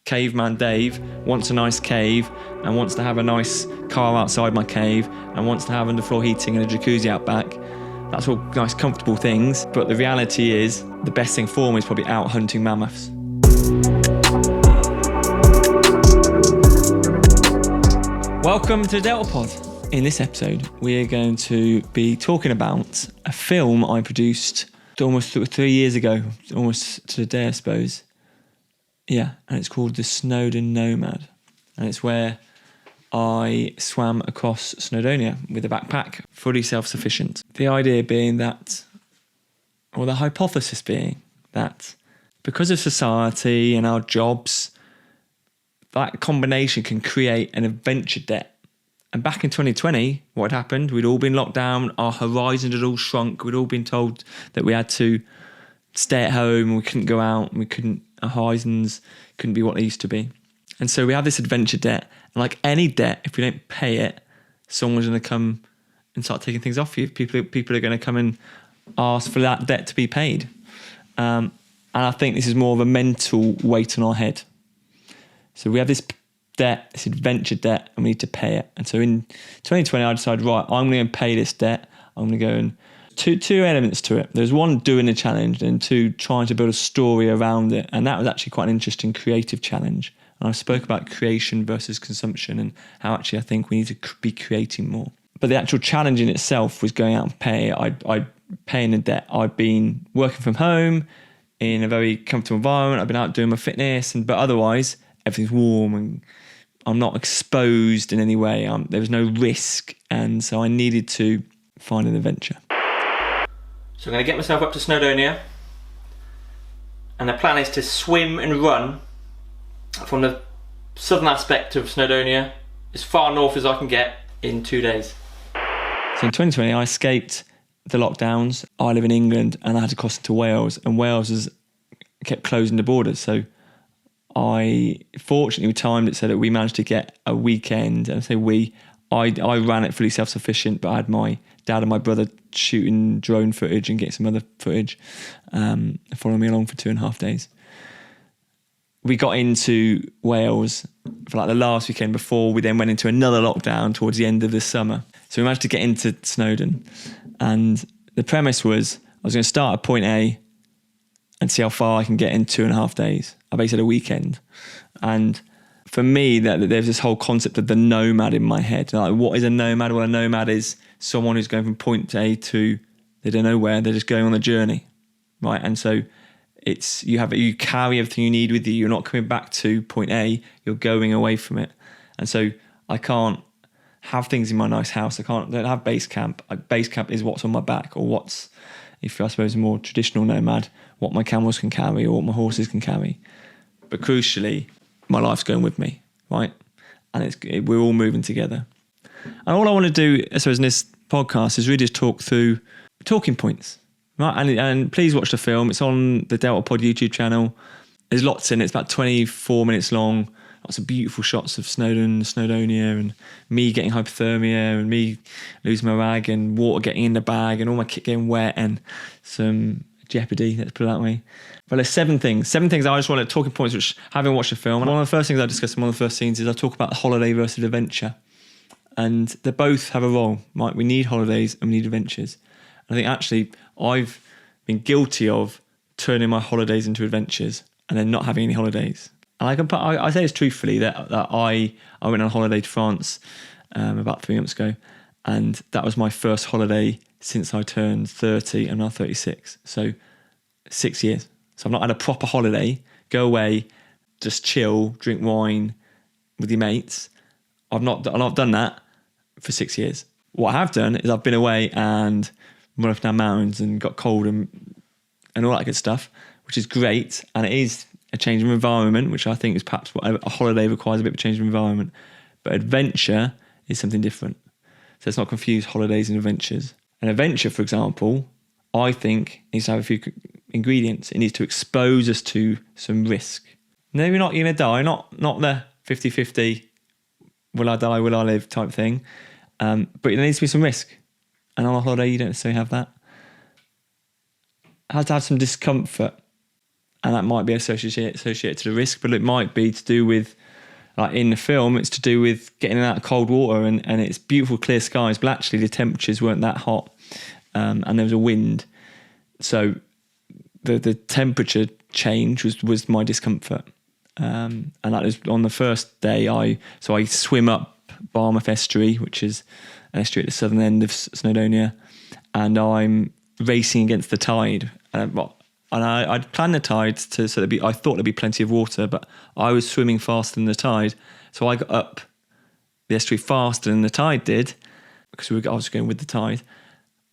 caveman Dave wants a nice cave and wants to have a nice car outside my cave and wants to have underfloor heating and a jacuzzi out back. That's all nice, comfortable things. But the reality is, the best thing for me is probably out hunting mammoths. Welcome to Delta Pod. In this episode, we are going to be talking about a film I produced almost 3 years ago, almost to the day, I suppose. Yeah, and it's called The Snowdon Nomad. And it's where I swam across Snowdonia with a backpack, fully self-sufficient. The idea being that, or the hypothesis being that because of society and our jobs, that combination can create an adventure debt. And back in 2020, what had happened? We'd all been locked down, our horizon had all shrunk, we'd all been told that we had to stay at home, we couldn't go out, and our horizons couldn't be what they used to be. And so we have this adventure debt. And like any debt, if we don't pay it, someone's going to come and start taking things off you. People are going to come and ask for that debt to be paid. And I think this is more of a mental weight on our head. So we have this debt, this adventure debt, and we need to pay it. And so in 2020, I decided, right, I'm going to pay this debt. I'm going to go and two elements to it. There's one, doing the challenge, and two, trying to build a story around it. And that was actually quite an interesting creative challenge. And I spoke about creation versus consumption and how actually I think we need to be creating more. But the actual challenge in itself was going out and pay. I'd paying the debt. I'd been working from home in a very comfortable environment. I've been out doing my fitness, but otherwise everything's warm and I'm not exposed in any way. There was no risk, and so I needed to find an adventure. So I'm going to get myself up to Snowdonia, and the plan is to swim and run from the southern aspect of Snowdonia as far north as I can get in 2 days. So in 2020, I escaped the lockdowns. I live in England and I had to cross into Wales, and Wales has kept closing the borders. So I fortunately timed it so that we managed to get a weekend. And I say I ran it fully self-sufficient, but I had my dad and my brother shooting drone footage and getting some other footage, following me along for 2.5 days. We got into Wales for like the last weekend before we then went into another lockdown towards the end of the summer. So we managed to get into Snowdon, and the premise was I was going to start at point A and see how far I can get in 2.5 days. I basically had a weekend. And for me, that there's this whole concept of the nomad in my head. Like, what is a nomad? Well, a nomad is someone who's going from point A to they don't know where, they're just going on a journey, right? And so you carry everything you need with you. You're not coming back to point A, you're going away from it. And so I can't have things in my nice house. Don't have base camp. Base camp is what's on my back, or what's, if I suppose a more traditional nomad, what my camels can carry or what my horses can carry. But crucially, my life's going with me, right? And we're all moving together. And all I want to do, I suppose, in this podcast is really just talk through talking points, right? And please watch the film. It's on the Delta Pod YouTube channel. There's lots in it. It's about 24 minutes long. Lots of beautiful shots of Snowdonia, and me getting hypothermia, and me losing my rag, and water getting in the bag, and all my kit getting wet, and some jeopardy, let's put it that way. But there's seven things I just want to talking points which, having watched the film, and one of the first things I discuss in one of the first scenes is I talk about holiday versus adventure. And they both have a role, right? We need holidays and we need adventures. And I think actually I've been guilty of turning my holidays into adventures and then not having any holidays. And I say this truthfully, that I went on holiday to France about 3 months ago, and that was my first holiday since I turned 30, and now 36. So 6 years. So I've not had a proper holiday, go away, just chill, drink wine with your mates. I've not done that for 6 years. What I have done is I've been away and run up and down mountains and got cold and all that good stuff, which is great. And it is a change of environment, which I think is perhaps what a holiday requires, a bit of a change of environment. But adventure is something different. So let's not confuse holidays and adventures. An adventure, for example, I think needs to have a few ingredients. It needs to expose us to some risk. Maybe not you're going to die, not the 50-50, will I die, will I live type thing. But there needs to be some risk. And on a holiday, you don't necessarily have that. It has to have some discomfort. and that might be associated to the risk, but it might be to do with, like in the film, it's to do with getting out of cold water, and it's beautiful clear skies, but actually the temperatures weren't that hot, and there was a wind. So the temperature change was my discomfort. And that was on the first day. I swim up Barmouth Estuary, which is an estuary at the southern end of Snowdonia, and I'm racing against the tide. And I'd planned the tide I thought there'd be plenty of water, but I was swimming faster than the tide, so I got up the estuary faster than the tide did because I was going with the tide.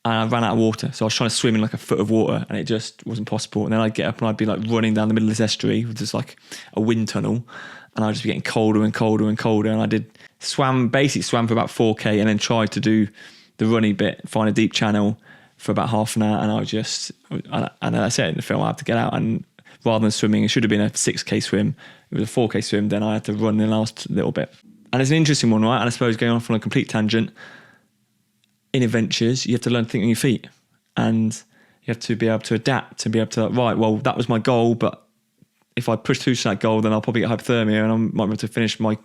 And I ran out of water, so I was trying to swim in like a foot of water, and it just wasn't possible. And then I'd get up and I'd be like running down the middle of this estuary with just like a wind tunnel, and I'd just be getting colder and colder and colder. And I swam for about 4K, and then tried to do the runny bit, find a deep channel for about half an hour. And and I said in the film, I had to get out, and rather than swimming, it should have been a 6K swim. It was a 4K swim. Then I had to run the last little bit. And it's an interesting one, right? And I suppose going off on a complete tangent, in adventures, you have to learn to think on your feet, and you have to be able to adapt, to be able to, right, well, that was my goal, but if I push through to that goal, then I'll probably get hypothermia and I might be able to finish my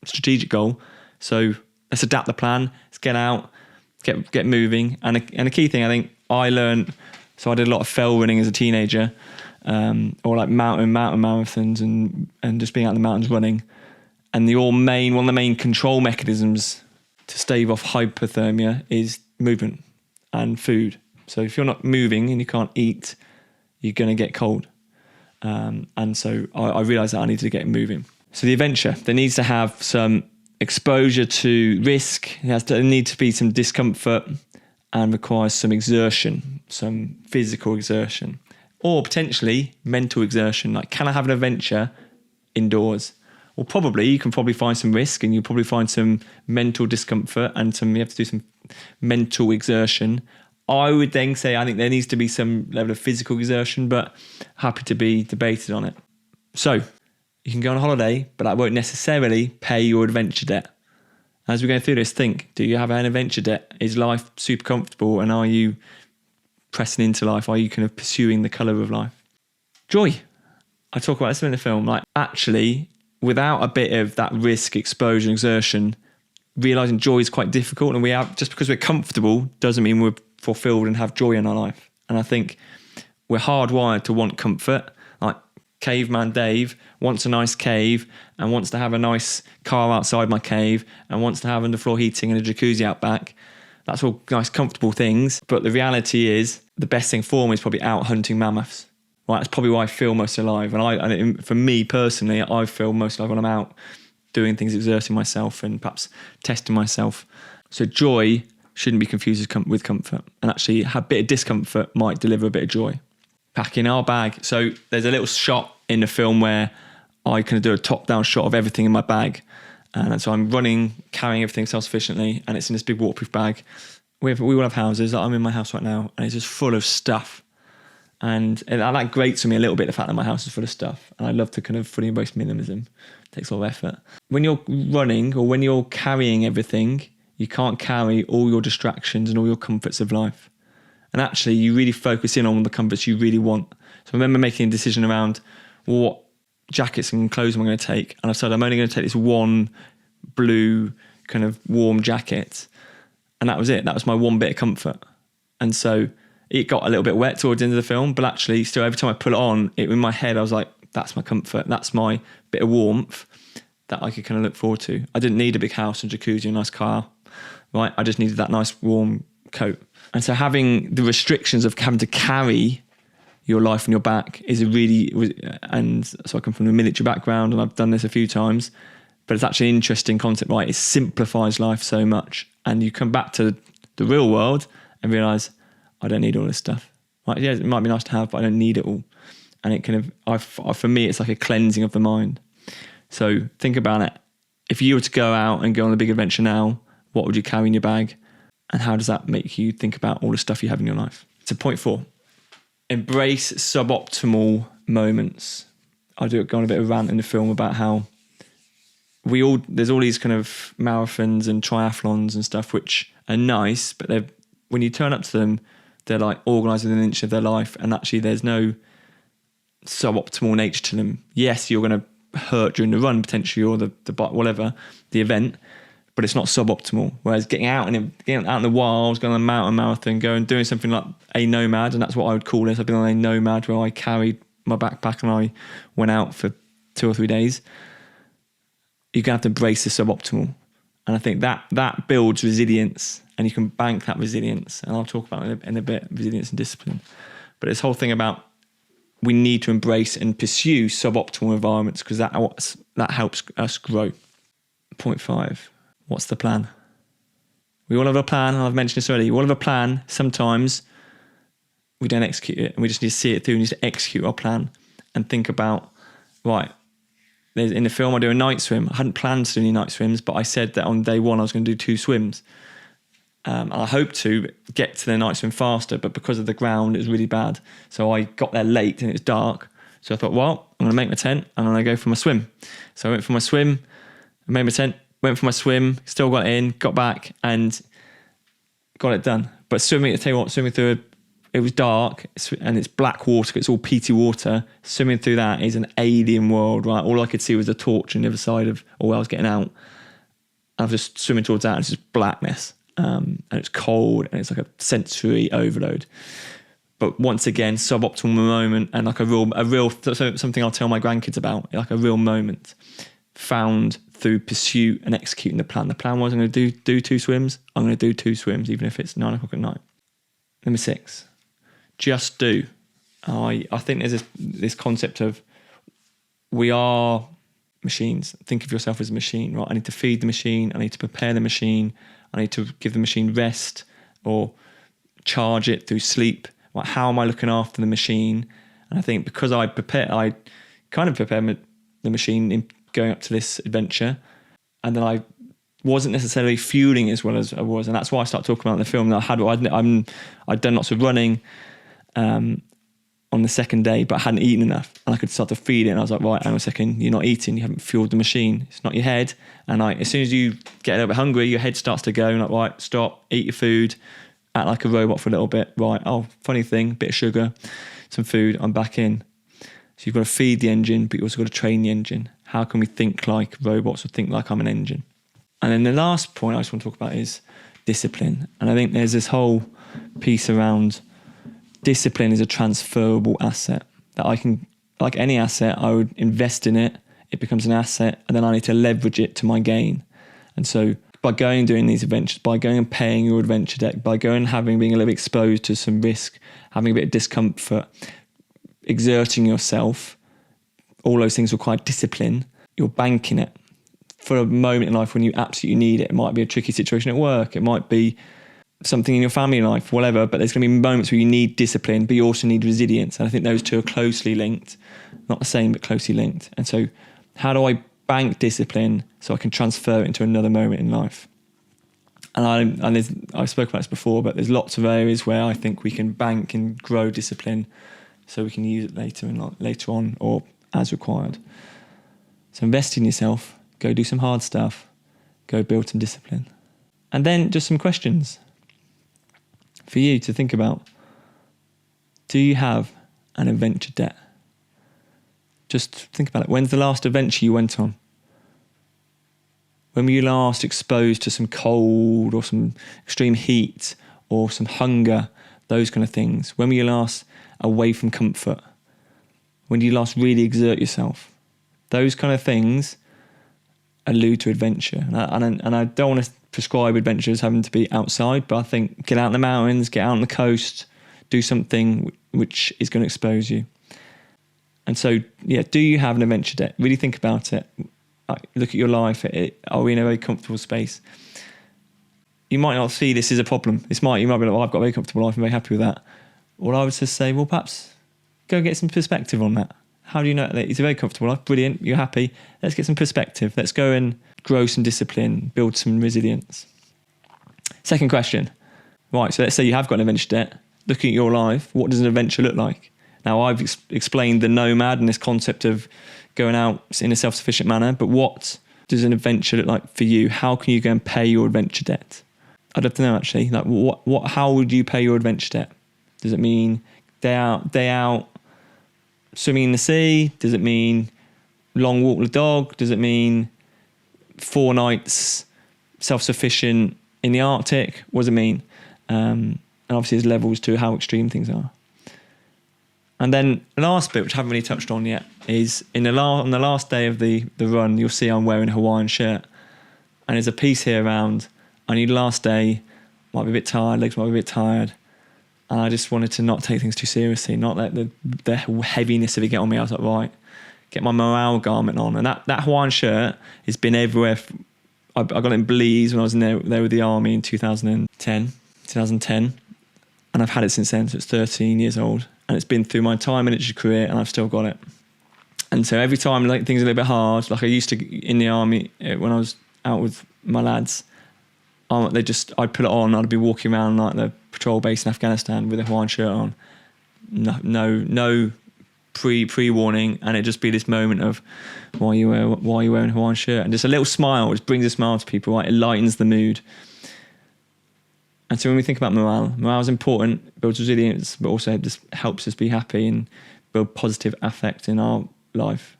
strategic goal. So let's adapt the plan, let's get out, get moving. And a key thing I think I learned, so I did a lot of fell running as a teenager, or like mountain marathons and just being out in the mountains running. And one of the main control mechanisms to stave off hypothermia is movement and food. So if you're not moving and you can't eat, you're going to get cold. And so I realised that I needed to get moving. So the adventure, there needs to have some exposure to risk. There needs to be some discomfort, and requires some exertion, some physical exertion, or potentially mental exertion. Like, can I have an adventure indoors? Well, you can find some risk, and you'll probably find some mental discomfort, and you have to do some mental exertion. I would then say I think there needs to be some level of physical exertion, but happy to be debated on it. So you can go on a holiday, but that won't necessarily pay your adventure debt. As we're going through this, think, do you have an adventure debt? Is life super comfortable, and are you pressing into life? Are you kind of pursuing the colour of life? Joy. I talk about this in the film, like actually, without a bit of that risk, exposure, exertion, realising joy is quite difficult. And just because we're comfortable doesn't mean we're fulfilled and have joy in our life. And I think we're hardwired to want comfort. Like caveman Dave wants a nice cave and wants to have a nice car outside my cave and wants to have underfloor heating and a jacuzzi out back. That's all nice, comfortable things. But the reality is the best thing for me is probably out hunting mammoths. Right, that's probably why I feel most alive. And for me personally, I feel most alive when I'm out doing things, exerting myself and perhaps testing myself. So joy shouldn't be confused with comfort. And actually a bit of discomfort might deliver a bit of joy. Packing our bag. So there's a little shot in the film where I can do a top-down shot of everything in my bag. And so I'm running, carrying everything self-sufficiently, and it's in this big waterproof bag. We all have houses. I'm in my house right now, and it's just full of stuff. And that grates on me a little bit, the fact that my house is full of stuff. And I love to kind of fully embrace minimalism. It takes a lot of effort. When you're running or when you're carrying everything, you can't carry all your distractions and all your comforts of life. And actually, you really focus in on the comforts you really want. So I remember making a decision around what jackets and clothes am I going to take. And I said, I'm only going to take this one blue kind of warm jacket. And that was it. That was my one bit of comfort. And so it got a little bit wet towards the end of the film, but actually still every time I put it on, in my head I was like, that's my comfort, that's my bit of warmth that I could kind of look forward to. I didn't need a big house and jacuzzi and a nice car, right? I just needed that nice warm coat. And so having the restrictions of having to carry your life on your back and so I come from a military background and I've done this a few times, but it's actually an interesting concept, right? It simplifies life so much. And you come back to the real world and realise, I don't need all this stuff. Right? Yeah, it might be nice to have, but I don't need it all. And it kind of, for me, it's like a cleansing of the mind. So think about it. If you were to go out and go on a big adventure now, what would you carry in your bag? And how does that make you think about all the stuff you have in your life? So point 4, embrace suboptimal moments. I go on a bit of a rant in the film about how there's all these kind of marathons and triathlons and stuff which are nice, but when you turn up to them, they're like organised within an inch of their life, and actually there's no suboptimal nature to them. Yes, you're going to hurt during the run potentially, or the whatever the event, but it's not suboptimal. Whereas getting out in the wilds, going on a mountain marathon, doing something like a nomad, and that's what I would call it. I've been on a nomad where I carried my backpack and I went out for 2 or 3 days. You're going to have to embrace the suboptimal. And I think that builds resilience, and you can bank that resilience. And I'll talk about it in a bit, resilience and discipline. But this whole thing about we need to embrace and pursue suboptimal environments, because that helps us grow. Point 5, what's the plan? We all have a plan. I've mentioned this already. We all have a plan. Sometimes we don't execute it, and we just need to see it through. We need to execute our plan and think about, right, in the film I do a night swim. I hadn't planned to do any night swims, but I said that on day 1 I was going to do 2 swims. And I hoped to get to the night swim faster, but because of the ground, it was really bad. So I got there late and it was dark. So I thought, well, I'm going to make my tent and I'm going to go for my swim. So I went for my swim, I made my tent, went for my swim, still got in, got back and got it done. But swimming, I tell you what, swimming through it was dark and it's black water, it's all peaty water. Swimming through that is an alien world, right? All I could see was a torch on the other side of where I was getting out. I was just swimming towards that and it's just blackness. And it's cold and it's like a sensory overload. But once again, suboptimal moment and like a real something I'll tell my grandkids about, like a real moment found through pursuit and executing the plan. The plan was I'm going to do 2 swims. I'm going to do 2 swims, even if it's 9 o'clock at night. Number 6, just do. I think there's this concept of we are machines. Think of yourself as a machine, right? I need to feed the machine. I need to prepare the machine. I need to give the machine rest or charge it through sleep. Like, how am I looking after the machine? And I think because I kind of prepared the machine in going up to this adventure, and then I wasn't necessarily fueling as well as I was, and that's why I started talking about in the film that I'd done lots of running on the second day, but I hadn't eaten enough, and I could start to feed it. And I was like, right, hang on a second, you're not eating, you haven't fueled the machine. It's not your head. And as soon as you get a little bit hungry, your head starts to go, and like, right, stop, eat your food, act like a robot for a little bit. Right, oh, funny thing, bit of sugar, some food, I'm back in. So you've got to feed the engine, but you've also got to train the engine. How can we think like robots or think like I'm an engine? And then the last point I just want to talk about is discipline. And I think there's this whole piece around discipline is a transferable asset that I can, like any asset, I would invest in it. It becomes an asset, and then I need to leverage it to my gain. And so by going and doing these adventures, by going and paying your adventure deck, by going and being a little bit exposed to some risk, having a bit of discomfort, exerting yourself, all those things require discipline. You're banking it for a moment in life when you absolutely need it. It might be a tricky situation at work. It might be something in your family life, whatever, but there's going to be moments where you need discipline, but you also need resilience. And I think those two are closely linked, not the same, but closely linked. And so how do I bank discipline so I can transfer it into another moment in life? And I've spoken about this before, but there's lots of areas where I think we can bank and grow discipline so we can use it later on or as required. So invest in yourself, go do some hard stuff, go build some discipline. And then just some questions for you to think about. Do you have an adventure debt? Just think about it. When's the last adventure you went on? When were you last exposed to some cold or some extreme heat or some hunger, those kind of things? When were you last away from comfort? When did you last really exert yourself? Those kind of things allude to adventure. And I don't want to prescribe adventures having to be outside, but I think get out in the mountains, get out on the coast, do something which is going to expose you. And so, yeah, do you have an adventure debt? Really think about it. Look at your life. Are we in a very comfortable space? You might not see this as a problem. You might be like, well, I've got a very comfortable life. I'm very happy with that. Or I would just say, well, perhaps go get some perspective on that. How do you know that it's a very comfortable life? Brilliant. You're happy. Let's get some perspective. Let's go and grow some discipline, build some resilience. Second question. Right, so let's say you have got an adventure debt. Looking at your life, what does an adventure look like? Now, I've explained the nomad and this concept of going out in a self-sufficient manner, but what does an adventure look like for you? How can you go and pay your adventure debt? I'd love to know, actually. Like, how would you pay your adventure debt? Does it mean day out, swimming in the sea? Does it mean long walk with the dog? Does it mean 4 nights self-sufficient in the Arctic? What does it mean? And obviously there's levels to how extreme things are. And then the last bit, which I haven't really touched on yet, is on the last day of the run, you'll see I'm wearing a Hawaiian shirt. And there's a piece here around, I need last day, might be a bit tired, legs might be a bit tired. And I just wanted to not take things too seriously, not let the heaviness of it get on me. I was like, right, get my morale garment on. And that Hawaiian shirt has been everywhere. I got it in Belize when I was there with the army in 2010. And I've had it since then, so it's 13 years old. And it's been through my entire military career, and I've still got it. And so every time like things are a little bit hard, like I used to in the army when I was out with my lads, I'd put it on. I'd be walking around like the patrol base in Afghanistan with a Hawaiian shirt on. No pre-warning, and it'd just be this moment of why are you wearing a Hawaiian shirt, and just a little smile, which brings a smile to people. Right, it lightens the mood. And so when we think about morale is important, it builds resilience, but also it just helps us be happy and build positive affect in our life.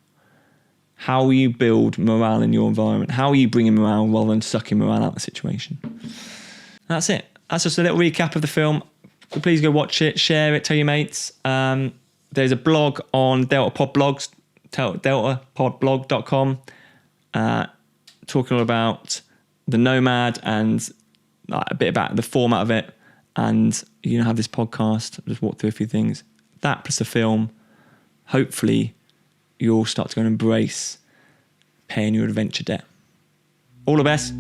How will you build morale in your environment? How are you bringing morale rather than sucking morale out of the situation? That's it. That's just a little recap of the film. So please go watch it, share it, tell your mates. There's a blog on DeltaPod blogs, deltapodblog.com, talking all about the Nomad and a bit about the format of it, and have this podcast, just walk through a few things. That plus the film, hopefully you'll start to go and embrace paying your adventure debt. All the best.